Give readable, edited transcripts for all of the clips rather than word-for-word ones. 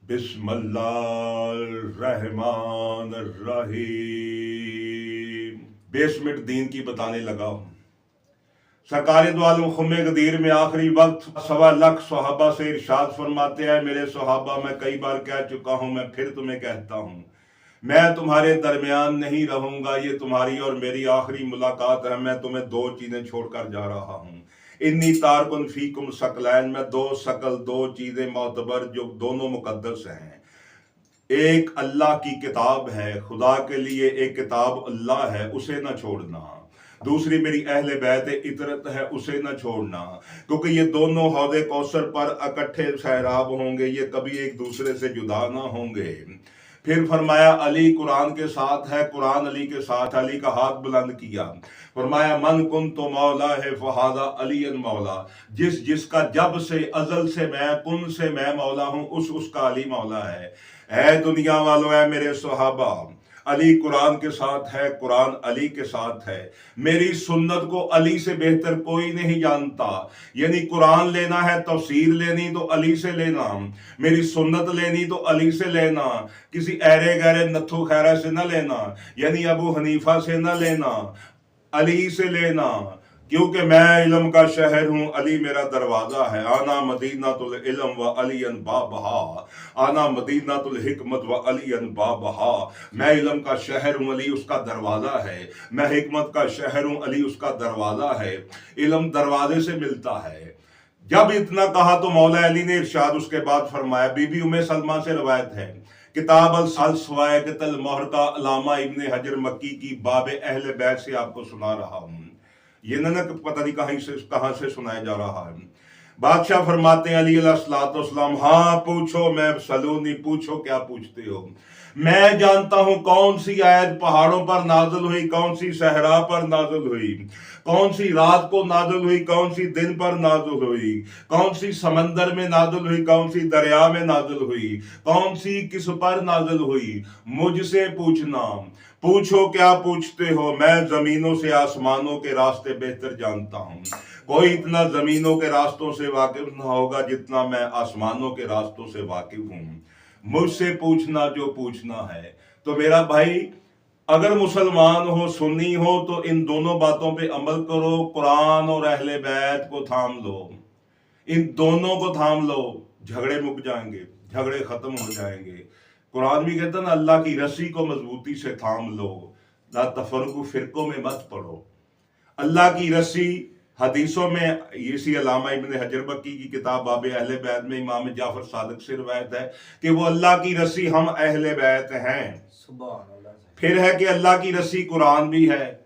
बिस्मिल्लाहिर्रहमानिर्रहीम। 20 मिनट दीन की बताने लगा हूँ। सरकार दो आलम खुम्मे गदीर में आखिरी वक्त 1.25 लाख सहाबा से इरशाद फरमाते हैं, मेरे सहाबा मैं कई बार कह चुका हूँ, मैं फिर तुम्हें कहता हूँ, मैं तुम्हारे दरमियान नहीं रहूंगा। ये तुम्हारी और मेरी आखिरी मुलाकात है। मैं तुम्हें 2 चीजें छोड़कर जा रहा हूँ। इन्नी तारकुन फीकुम सकलैन, मैं 2 चीजें मोतबर जो दोनों मुकद्दस हैं। एक अल्लाह की किताब है, खुदा के लिए एक किताब अल्लाह है, उसे ना छोड़ना। दूसरी मेरी अहले बैत इतरत है, उसे ना छोड़ना, क्योंकि ये दोनों हौदे कौसर पर इकट्ठे सैराब होंगे, ये कभी एक दूसरे से जुदा ना होंगे। फिर फरमाया अली कुरान के साथ है, कुरान अली के साथ। अली का हाथ बुलंद किया, फरमाया मन कुन तो मौला है फहादा अली मौला। जिसका जब से अजल से मैं कुन से मैं मौला हूं, उसका अली मौला है। ऐ दुनिया वालों, है मेरे सहाबा, अली कुरान के साथ है, कुरान अली के साथ है। मेरी सुन्नत को अली से बेहतर कोई नहीं जानता। यानी कुरान लेना है, तफसीर लेनी तो अली से लेना, मेरी सुन्नत लेनी तो अली से लेना, किसी ऐरे गहरे नथु खैरा से न लेना, यानी अबू हनीफा से न लेना, अली से लेना। क्योंकि मैं इल्म का शहर हूँ, अली मेरा दरवाजा है। आना मदीनातुल इल्म व अलीयन बाबहा, आना मदीनातुल हिकमत व अलीयन बाबहा। मैं इल्म का शहर हूँ, अली उसका दरवाजा है। मैं हिकमत का शहर हूँ, अली उसका दरवाजा है। इल्म दरवाजे से मिलता है। जब इतना कहा तो मौला अली ने इरशाद उसके बाद फरमाया, बीबी उम्मे सलमा से रवायत है, किताब अल मोहर का अलामा इब्ने हजर मक्की की बाब अहले बैत से आपको सुना रहा हूँ। ये न पता नहीं कहां से सुनाया जा रहा है। बादशाह फरमाते हैं अली अलैहिस्सलाम, हाँ पूछो, मैं सलूनी, पूछो क्या पूछते हो। मैं जानता हूं कौन सी आयत पहाड़ों पर नाज़िल हुई, कौन सी सहरा पर नाज़िल हुई, कौन सी रात को नाज़िल हुई, कौन सी दिन पर नाज़िल हुई, कौन सी समंदर में नाज़िल हुई, कौन सी दरिया में नाज़िल हुई, कौन सी किस पर नाज़िल हुई। मुझसे पूछना, पूछो क्या पूछते हो। मैं जमीनों से आसमानों के रास्ते बेहतर जानता हूँ। कोई इतना जमीनों के रास्तों से वाकिफ ना होगा जितना मैं आसमानों के रास्तों से वाकिफ हूँ। मुझसे पूछना जो पूछना है। तो मेरा भाई, अगर मुसलमान हो, सुन्नी हो, तो इन दोनों बातों पे अमल करो। कुरान और अहले बैत को थाम लो, इन दोनों को थाम लो, झगड़े मुक जाएंगे, झगड़े खत्म हो जाएंगे। कुरान भी कहता ना, अल्लाह की रस्सी को मजबूती से थाम लो, ला तफरकू, फिरकों में मत पड़ो। अल्लाह की रस्सी हदीसों में, इसी अलामा इब्ने हजर मक्की की किताब बाब अहले बैत में इमाम जाफर सादिक से रिवायत है कि वो अल्लाह की रस्सी हम अहले बैत हैं। फिर है कि अल्लाह की रस्सी कुरान भी है,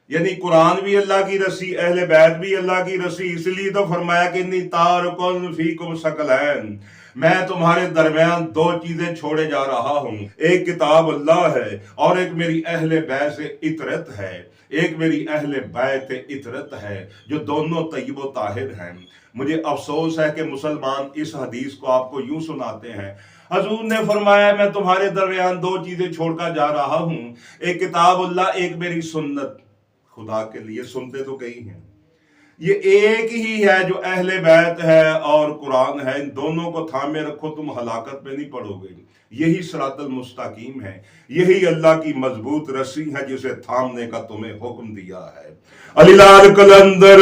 यानी कुरान भी अल्लाह की रस्सी, अहले बैत भी अल्लाह की रस्सी। इसलिए तो फरमाया कि इन्नी तारकुन फीकुम सकलैन, मैं तुम्हारे दरमियान 2 चीजें छोड़े जा रहा हूँ। एक किताब अल्लाह है और एक मेरी अहले बैत से इतरत है, एक मेरी अहले बैत इतरत है, जो दोनों तय्यब व ताहिर हैं। मुझे अफसोस है कि मुसलमान इस हदीस को आपको यूं सुनाते हैं, हजूर ने फरमाया मैं तुम्हारे दरमियान 2 चीजें छोड़कर जा रहा हूँ, एक किताब अल्लाह, एक मेरी सुन्नत। खुदा के लिए सुनते तो कई हैं, ये एक ही है जो अहले बैत है और कुरान है। इन दोनों को थामे रखो, तुम हलाकत में नहीं पड़ोगे। यही सिरातुल मुस्तकीम है, यही अल्लाह की मजबूत रस्सी है जिसे थामने का तुम्हें हुक्म दिया है। अली लाल कलंदर।